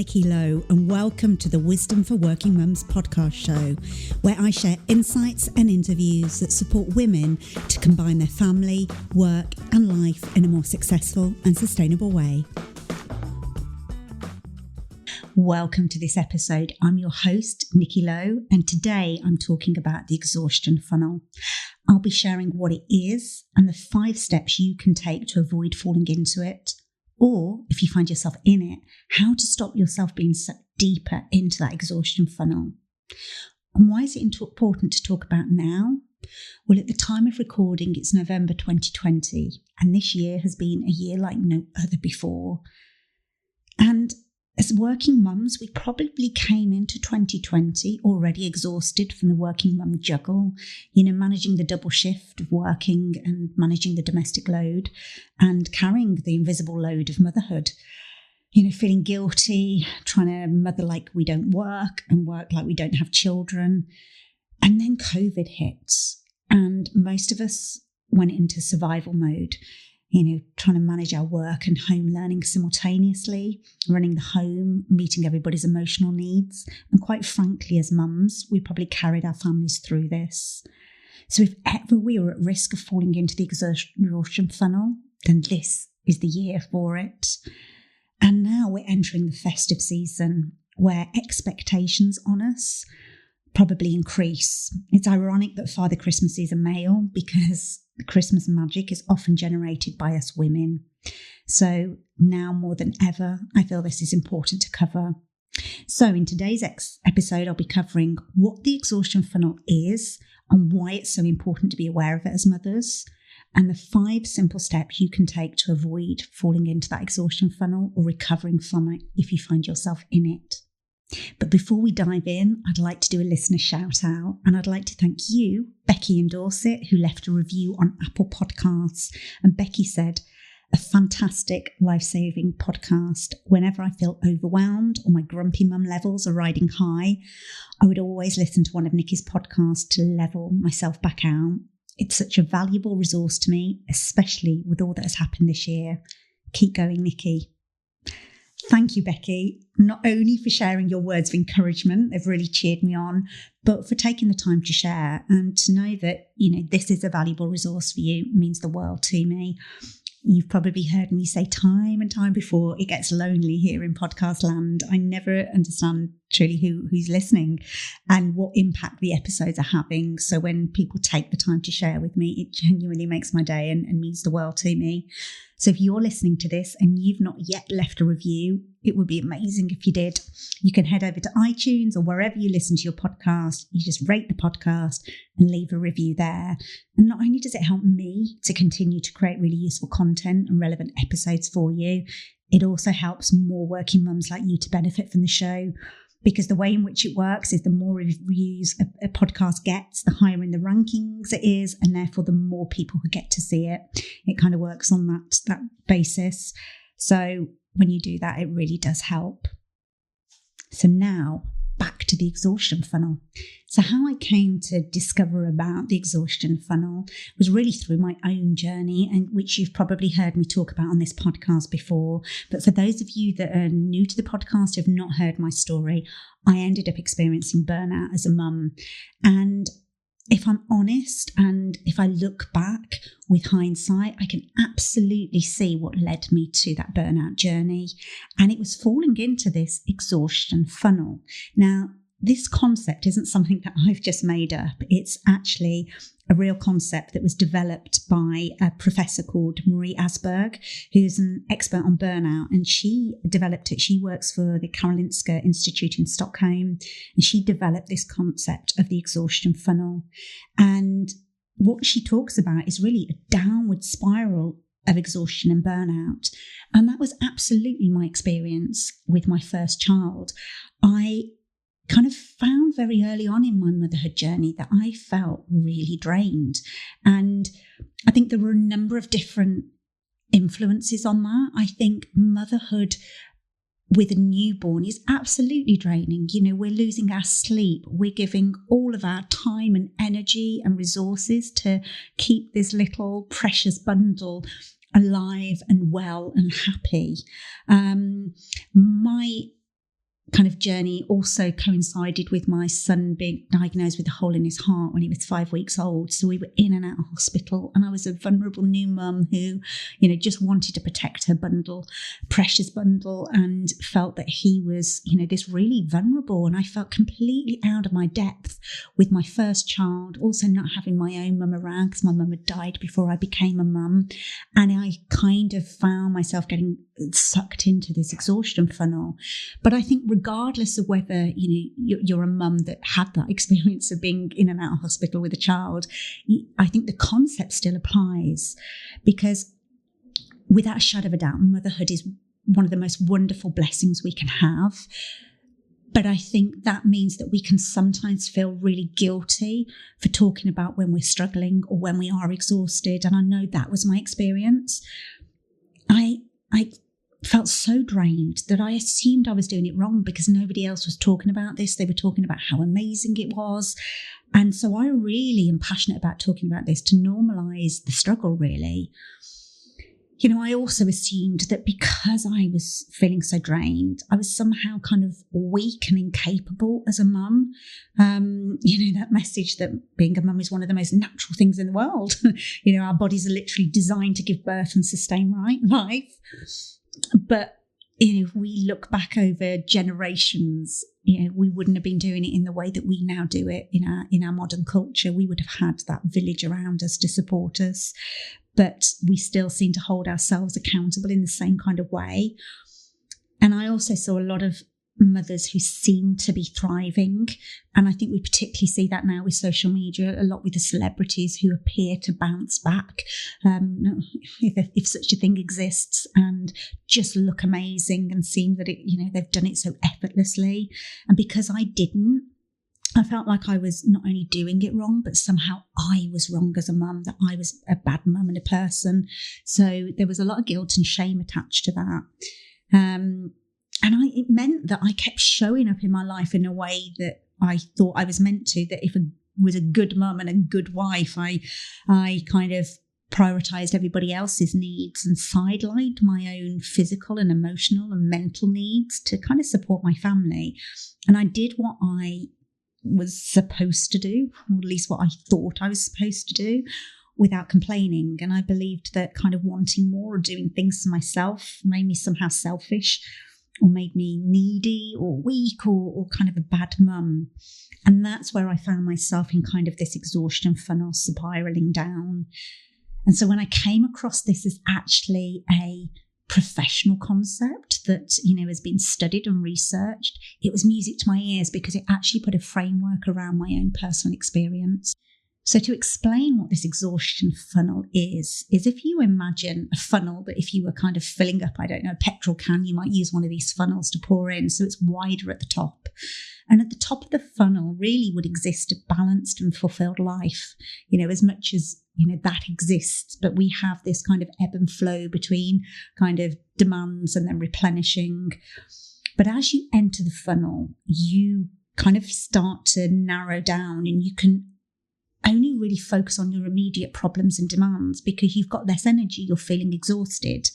Nikki Lowe, and welcome to the Wisdom for Working Mums podcast show, where I share insights and interviews that support women to combine their family, work and life in a more successful and sustainable way. Welcome to this episode. I'm your host, Nikki Lowe, and today I'm talking about the Exhaustion Funnel. I'll be sharing what it is and the 5 steps you can take to avoid falling into it, or if you find yourself in it, how to stop yourself being sucked deeper into that exhaustion funnel. And why is it important to talk about now? Well, at the time of recording, it's November 2020, and this year has been a year like no other before. And as working mums, we probably came into 2020 already exhausted from the working mum juggle, managing the double shift of working and managing the domestic load and carrying the invisible load of motherhood. Feeling guilty, trying to mother like we don't work and work like we don't have children. And then COVID hits, and most of us went into survival mode. Trying to manage our work and home learning simultaneously, running the home, meeting everybody's emotional needs. And quite frankly, as mums, we probably carried our families through this. So if ever we were at risk of falling into the exhaustion funnel, then this is the year for it. And now we're entering the festive season where expectations on us probably increase. It's ironic that Father Christmas is a male because the Christmas magic is often generated by us women. So now more than ever, I feel this is important to cover. So in today's episode, I'll be covering what the exhaustion funnel is and why it's so important to be aware of it as mothers, and the 5 simple steps you can take to avoid falling into that exhaustion funnel or recovering from it if you find yourself in it. But before we dive in, I'd like to do a listener shout out, and I'd like to thank you, Becky in Dorset, who left a review on Apple Podcasts. And Becky said, "A fantastic life-saving podcast. Whenever I feel overwhelmed or my grumpy mum levels are riding high, I would always listen to one of Nikki's podcasts to level myself back out. It's such a valuable resource to me, especially with all that has happened this year. Keep going, Nikki." Thank you, Becky, not only for sharing your words of encouragement, they've really cheered me on, but for taking the time to share and to know that, this is a valuable resource for you means the world to me. You've probably heard me say time and time before, it gets lonely here in podcast land. I never understand truly who's listening and what impact the episodes are having. So when people take the time to share with me, it genuinely makes my day and means the world to me. So if you're listening to this and you've not yet left a review, it would be amazing if you did. You can head over to iTunes or wherever you listen to your podcast. You just rate the podcast and leave a review there. And not only does it help me to continue to create really useful content and relevant episodes for you, it also helps more working mums like you to benefit from the show. Because the way in which it works is the more reviews a podcast gets, the higher in the rankings it is, and therefore the more people who get to see it. It kind of works on that basis. So when you do that, it really does help. So now back to the exhaustion funnel. So how I came to discover about the exhaustion funnel was really through my own journey, and which you've probably heard me talk about on this podcast before. But for those of you that are new to the podcast, who have not heard my story, I ended up experiencing burnout as a mum. And if I'm honest, and if I look back with hindsight, I can absolutely see what led me to that burnout journey. And it was falling into this exhaustion funnel. Now, this concept isn't something that I've just made up. It's actually a real concept that was developed by a professor called Marie Asberg, who's an expert on burnout. And she developed it. She works for the Karolinska Institute in Stockholm. And she developed this concept of the exhaustion funnel. And what she talks about is really a downward spiral of exhaustion and burnout. And that was absolutely my experience with my first child. I kind of found very early on in my motherhood journey that I felt really drained. And I think there were a number of different influences on that. I think motherhood with a newborn is absolutely draining. We're losing our sleep. We're giving all of our time and energy and resources to keep this little precious bundle alive and well and happy. My kind of journey also coincided with my son being diagnosed with a hole in his heart when he was 5 weeks old. So we were in and out of hospital, and I was a vulnerable new mum who, just wanted to protect her precious bundle, and felt that he was, this really vulnerable. And I felt completely out of my depth with my first child, also not having my own mum around because my mum had died before I became a mum. And I kind of found myself getting sucked into this exhaustion funnel. But I think regardless of whether you're a mum that had that experience of being in and out of hospital with a child, I think the concept still applies, because without a shadow of a doubt, motherhood is one of the most wonderful blessings we can have. But I think that means that we can sometimes feel really guilty for talking about when we're struggling or when we are exhausted. And I know that was my experience. I felt so drained that I assumed I was doing it wrong because nobody else was talking about this. They were talking about how amazing it was. And so I really am passionate about talking about this to normalise the struggle, really. I also assumed that because I was feeling so drained, I was somehow kind of weak and incapable as a mum. That message that being a mum is one of the most natural things in the world. Our bodies are literally designed to give birth and sustain life. But if we look back over generations, we wouldn't have been doing it in the way that we now do it in our modern culture. We would have had that village around us to support us, but we still seem to hold ourselves accountable in the same kind of way. And I also saw a lot of mothers who seem to be thriving. And I think we particularly see that now with social media, a lot with the celebrities who appear to bounce back, if such a thing exists, and just look amazing and seem that they've done it so effortlessly. And because I didn't, I felt like I was not only doing it wrong, but somehow I was wrong as a mum, that I was a bad mum and a person. So there was a lot of guilt and shame attached to that. It meant that I kept showing up in my life in a way that I thought I was meant to, that if I was a good mum and a good wife, I kind of prioritised everybody else's needs and sidelined my own physical and emotional and mental needs to kind of support my family. And I did what I was supposed to do, or at least what I thought I was supposed to do, without complaining. And I believed that kind of wanting more or doing things for myself made me somehow selfish, or made me needy or weak or kind of a bad mum. And that's where I found myself in kind of this exhaustion funnel spiraling down. And so when I came across this as actually a professional concept that, has been studied and researched, it was music to my ears, because it actually put a framework around my own personal experience. So to explain what this exhaustion funnel is if you imagine a funnel that if you were kind of filling up, a petrol can, you might use one of these funnels to pour in. So it's wider at the top. And at the top of the funnel really would exist a balanced and fulfilled life, as much as, that exists. But we have this kind of ebb and flow between kind of demands and then replenishing. But as you enter the funnel, you kind of start to narrow down, and you can only really focus on your immediate problems and demands because you've got less energy, you're feeling exhausted.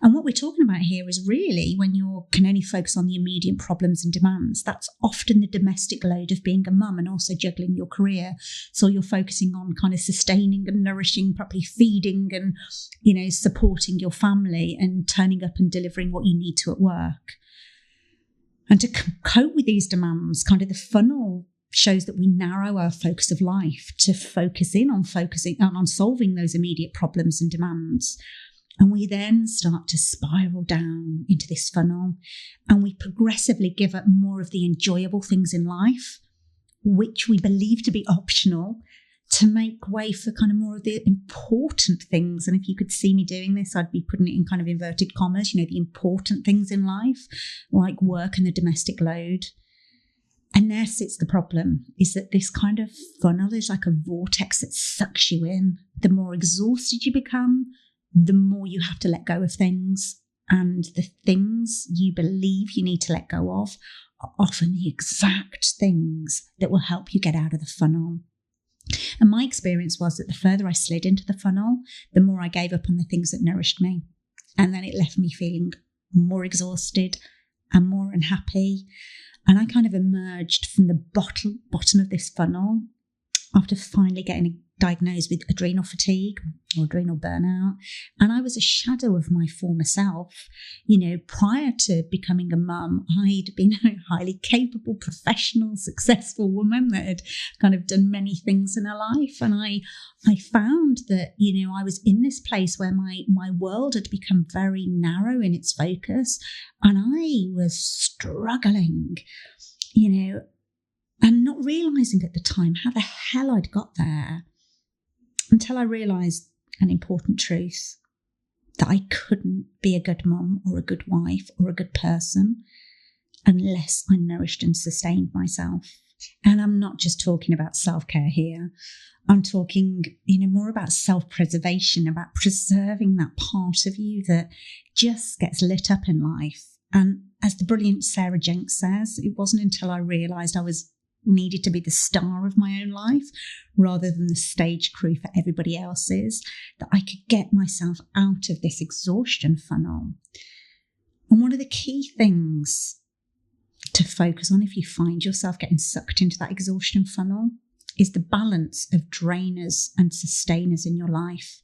And what we're talking about here is really when you can only focus on the immediate problems and demands. That's often the domestic load of being a mum and also juggling your career. So you're focusing on kind of sustaining and nourishing, properly feeding and, supporting your family and turning up and delivering what you need to at work. And to cope with these demands, kind of the funnel shows that we narrow our focus of life to focusing on solving those immediate problems and demands. And we then start to spiral down into this funnel, and we progressively give up more of the enjoyable things in life, which we believe to be optional, to make way for kind of more of the important things. And if you could see me doing this, I'd be putting it in kind of inverted commas, the important things in life, like work and the domestic load. And there sits the problem, is that this kind of funnel is like a vortex that sucks you in. The more exhausted you become, the more you have to let go of things. And the things you believe you need to let go of are often the exact things that will help you get out of the funnel. And my experience was that the further I slid into the funnel, the more I gave up on the things that nourished me. And then it left me feeling more exhausted and more unhappy. And I kind of emerged from the bottom of this funnel after finally getting diagnosed with adrenal fatigue or adrenal burnout. And I was a shadow of my former self. Prior to becoming a mum, I'd been a highly capable, professional, successful woman that had kind of done many things in her life. And I found that, I was in this place where my world had become very narrow in its focus. And I was struggling, and not realising at the time how the hell I'd got there, until I realised an important truth, that I couldn't be a good mum or a good wife or a good person unless I nourished and sustained myself. And I'm not just talking about self-care here. I'm talking, more about self-preservation, about preserving that part of you that just gets lit up in life. And as the brilliant Sarah Jenks says, it wasn't until I realised I was needed to be the star of my own life rather than the stage crew for everybody else's that I could get myself out of this exhaustion funnel. And one of the key things to focus on if you find yourself getting sucked into that exhaustion funnel is the balance of drainers and sustainers in your life.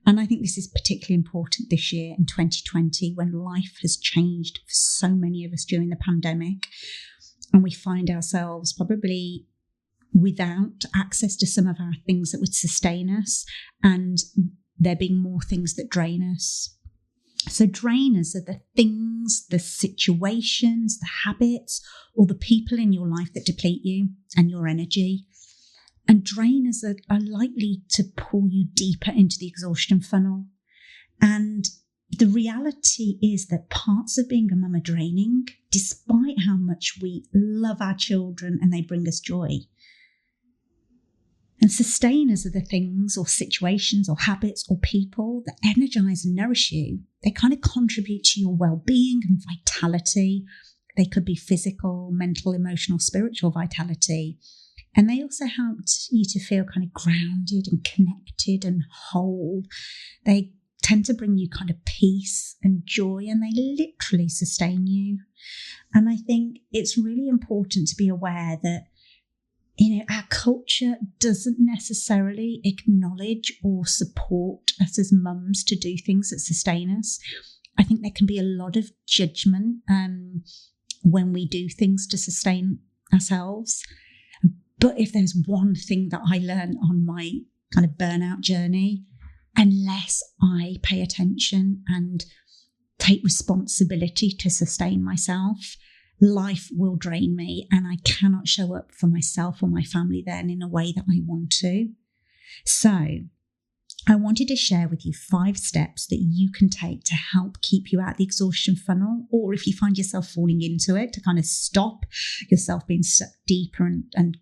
And I think this is particularly important this year in 2020 when life has changed for so many of us during the pandemic. And we find ourselves probably without access to some of our things that would sustain us, and there being more things that drain us. So drainers are the things, the situations, the habits, or the people in your life that deplete you and your energy. And drainers are likely to pull you deeper into the exhaustion funnel. And the reality is that parts of being a mum are draining, despite how much we love our children and they bring us joy. And sustainers are the things or situations or habits or people that energize and nourish you. They kind of contribute to your well-being and vitality. They could be physical, mental, emotional, spiritual vitality. And they also help you to feel kind of grounded and connected and whole. They tend to bring you kind of peace and joy, and they literally sustain you. And I think it's really important to be aware that, our culture doesn't necessarily acknowledge or support us as mums to do things that sustain us. I think there can be a lot of judgment when we do things to sustain ourselves. But if there's one thing that I learned on my kind of burnout journey, unless I pay attention and take responsibility to sustain myself, life will drain me and I cannot show up for myself or my family then in a way that I want to. So I wanted to share with you 5 steps that you can take to help keep you out the exhaustion funnel, or if you find yourself falling into it, to kind of stop yourself being sucked deeper and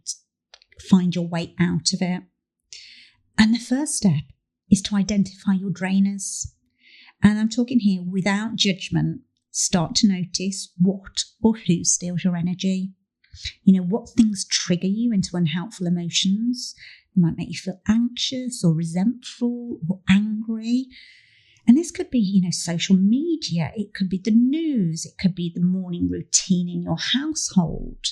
find your way out of it. And the first step is to identify your drainers. And I'm talking here without judgment. Start to notice what or who steals your energy. What things trigger you into unhelpful emotions. It might make you feel anxious or resentful or angry. And this could be, social media. It could be the news. It could be the morning routine in your household.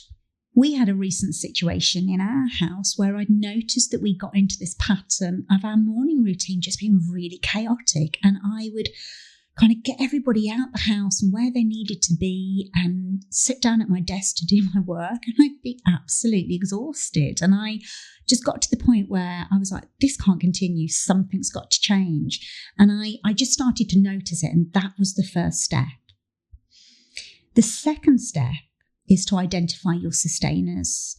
We had a recent situation in our house where I'd noticed that we got into this pattern of our morning routine just being really chaotic. And I would kind of get everybody out the house and where they needed to be and sit down at my desk to do my work. And I'd be absolutely exhausted. And I just got to the point where I was like, this can't continue. Something's got to change. And I just started to notice it. And that was the first step. The second step is to identify your sustainers.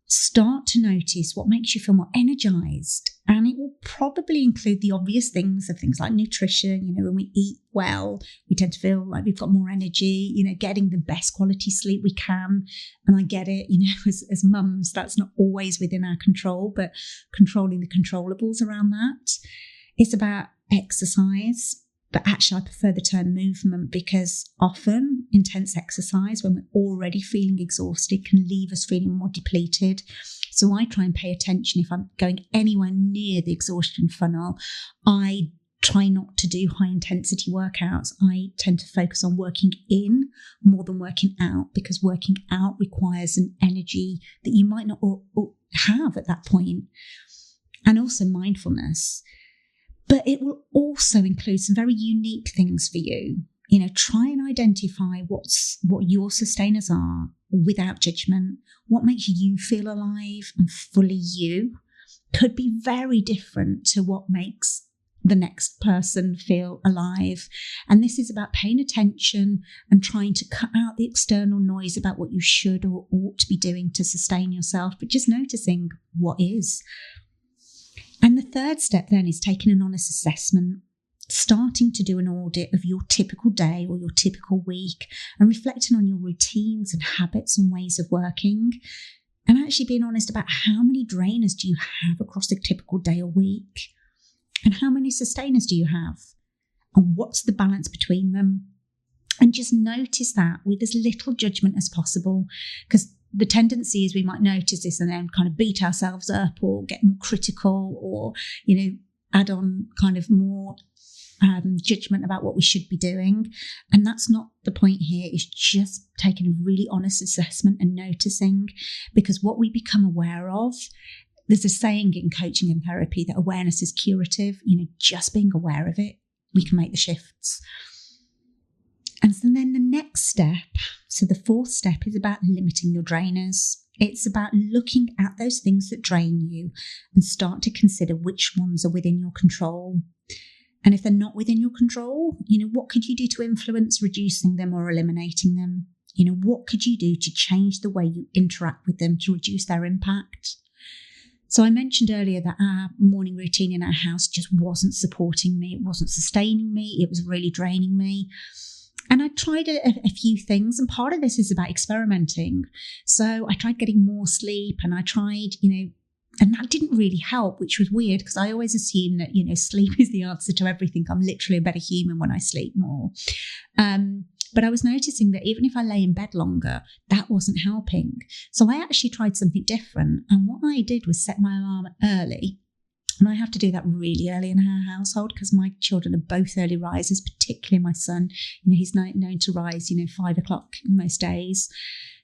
Start to notice what makes you feel more energized. And it will probably include the obvious things like nutrition. When we eat well, we tend to feel like we've got more energy, getting the best quality sleep we can. And I get it, as mums, that's not always within our control, but controlling the controllables around that. It's about exercise. But actually, I prefer the term movement because often intense exercise, when we're already feeling exhausted, can leave us feeling more depleted. So I try and pay attention if I'm going anywhere near the exhaustion funnel. I try not to do high intensity workouts. I tend to focus on working in more than working out, because working out requires an energy that you might not or have at that point, and also mindfulness. But it will also include some very unique things for you. Try and identify what your sustainers are without judgment. What makes you feel alive and fully you could be very different to what makes the next person feel alive. And this is about paying attention and trying to cut out the external noise about what you should or ought to be doing to sustain yourself, but just noticing what is. And the third step then is taking an honest assessment, starting to do an audit of your typical day or your typical week, and reflecting on your routines and habits and ways of working, and actually being honest about how many drainers do you have across a typical day or week, and how many sustainers do you have, and what's the balance between them. And just notice that with as little judgment as possible, because the tendency is we might notice this and then kind of beat ourselves up or get more critical or, add on kind of more judgment about what we should be doing. And that's not the point here. It's just taking a really honest assessment and noticing, because what we become aware of, there's a saying in coaching and therapy that awareness is curative. Just being aware of it, we can make the shifts. And so then the next step, so the fourth step, is about limiting your drainers. It's about looking at those things that drain you and start to consider which ones are within your control. And if they're not within your control, what could you do to influence reducing them or eliminating them? What could you do to change the way you interact with them to reduce their impact? So I mentioned earlier that our morning routine in our house just wasn't supporting me. It wasn't sustaining me. It was really draining me. And I tried a few things, and part of this is about experimenting. So I tried getting more sleep, and I tried, and that didn't really help, which was weird because I always assume that, sleep is the answer to everything. I'm literally a better human when I sleep more. But I was noticing that even if I lay in bed longer, that wasn't helping. So I actually tried something different. And what I did was set my alarm early. And I have to do that really early in our household because my children are both early risers, particularly my son. He's known to rise, 5 o'clock most days.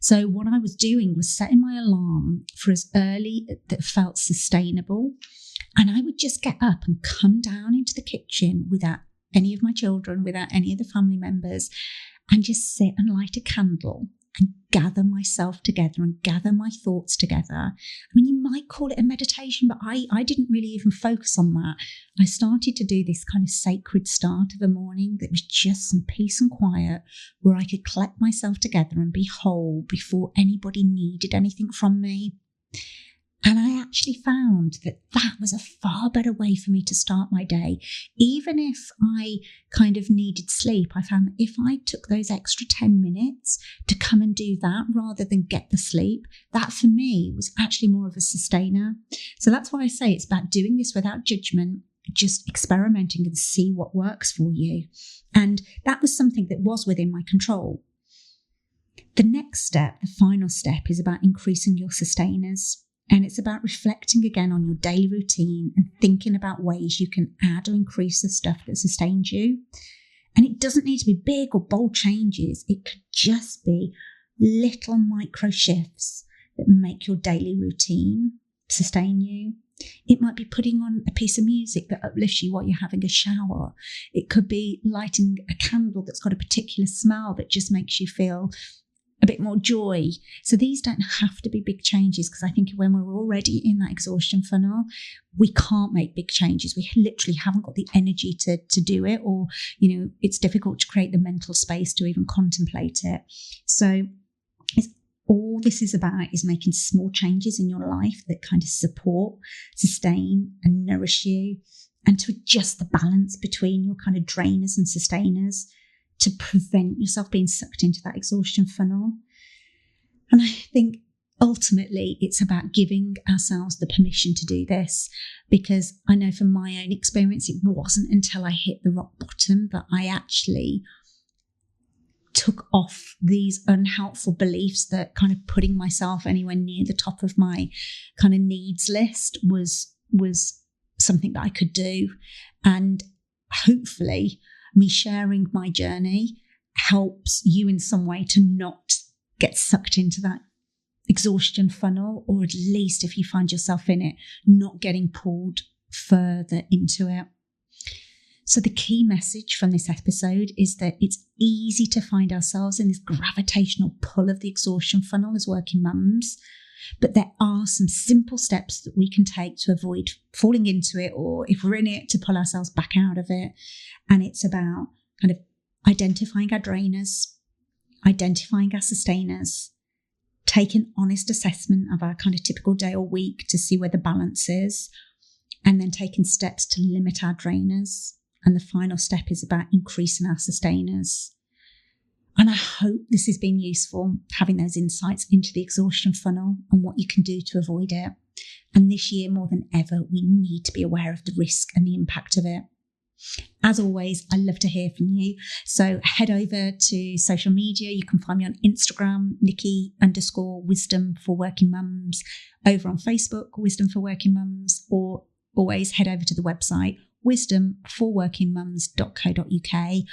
So what I was doing was setting my alarm for as early that felt sustainable. And I would just get up and come down into the kitchen without any of my children, without any of the family members, and just sit and light a candle and gather myself together and gather my thoughts together. I mean, you might call it a meditation, but I didn't really even focus on that. I started to do this kind of sacred start of a morning that was just some peace and quiet where I could collect myself together and be whole before anybody needed anything from me. And I actually found that was a far better way for me to start my day. Even if I kind of needed sleep, I found that if I took those extra 10 minutes to come and do that rather than get the sleep, that for me was actually more of a sustainer. So that's why I say it's about doing this without judgment, just experimenting and see what works for you. And that was something that was within my control. The next step, the final step, is about increasing your sustainers. And it's about reflecting again on your daily routine and thinking about ways you can add or increase the stuff that sustains you. And it doesn't need to be big or bold changes. It could just be little micro shifts that make your daily routine sustain you. It might be putting on a piece of music that uplifts you while you're having a shower. It could be lighting a candle that's got a particular smell that just makes you feel a bit more joy. So these don't have to be big changes, because I think when we're already in that exhaustion funnel, we can't make big changes. We literally haven't got the energy to do it, or, it's difficult to create the mental space to even contemplate it. So all this is about is making small changes in your life that kind of support, sustain and nourish you, and to adjust the balance between your kind of drainers and sustainers, to prevent yourself being sucked into that exhaustion funnel. And I think ultimately it's about giving ourselves the permission to do this, because I know from my own experience, it wasn't until I hit the rock bottom that I actually took off these unhelpful beliefs that kind of putting myself anywhere near the top of my kind of needs list was something that I could do. And hopefully me sharing my journey helps you in some way to not get sucked into that exhaustion funnel, or at least if you find yourself in it, not getting pulled further into it. So the key message from this episode is that it's easy to find ourselves in this gravitational pull of the exhaustion funnel as working mums, but there are some simple steps that we can take to avoid falling into it, or if we're in it, to pull ourselves back out of it. And it's about kind of identifying our drainers, identifying our sustainers, take an honest assessment of our kind of typical day or week to see where the balance is, and then taking steps to limit our drainers. And the final step is about increasing our sustainers. And I hope this has been useful, having those insights into the exhaustion funnel and what you can do to avoid it. And this year, more than ever, we need to be aware of the risk and the impact of it. As always, I love to hear from you. So head over to social media. You can find me on Instagram, Nikki_Wisdom for Working Mums, over on Facebook, Wisdom for Working Mums, or always head over to the website, wisdomforworkingmums.co.uk,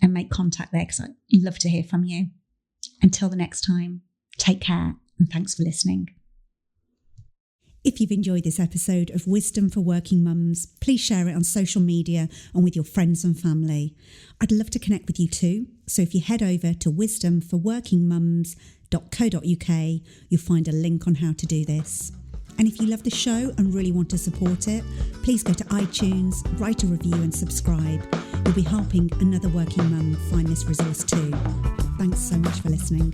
and make contact there because I'd love to hear from you. Until the next time, take care and thanks for listening. If you've enjoyed this episode of Wisdom for Working Mums, please share it on social media and with your friends and family. I'd love to connect with you too. So if you head over to wisdomforworkingmums.co.uk, you'll find a link on how to do this. And if you love the show and really want to support it, please go to iTunes, write a review and subscribe. You'll be helping another working mum find this resource too. Thanks so much for listening.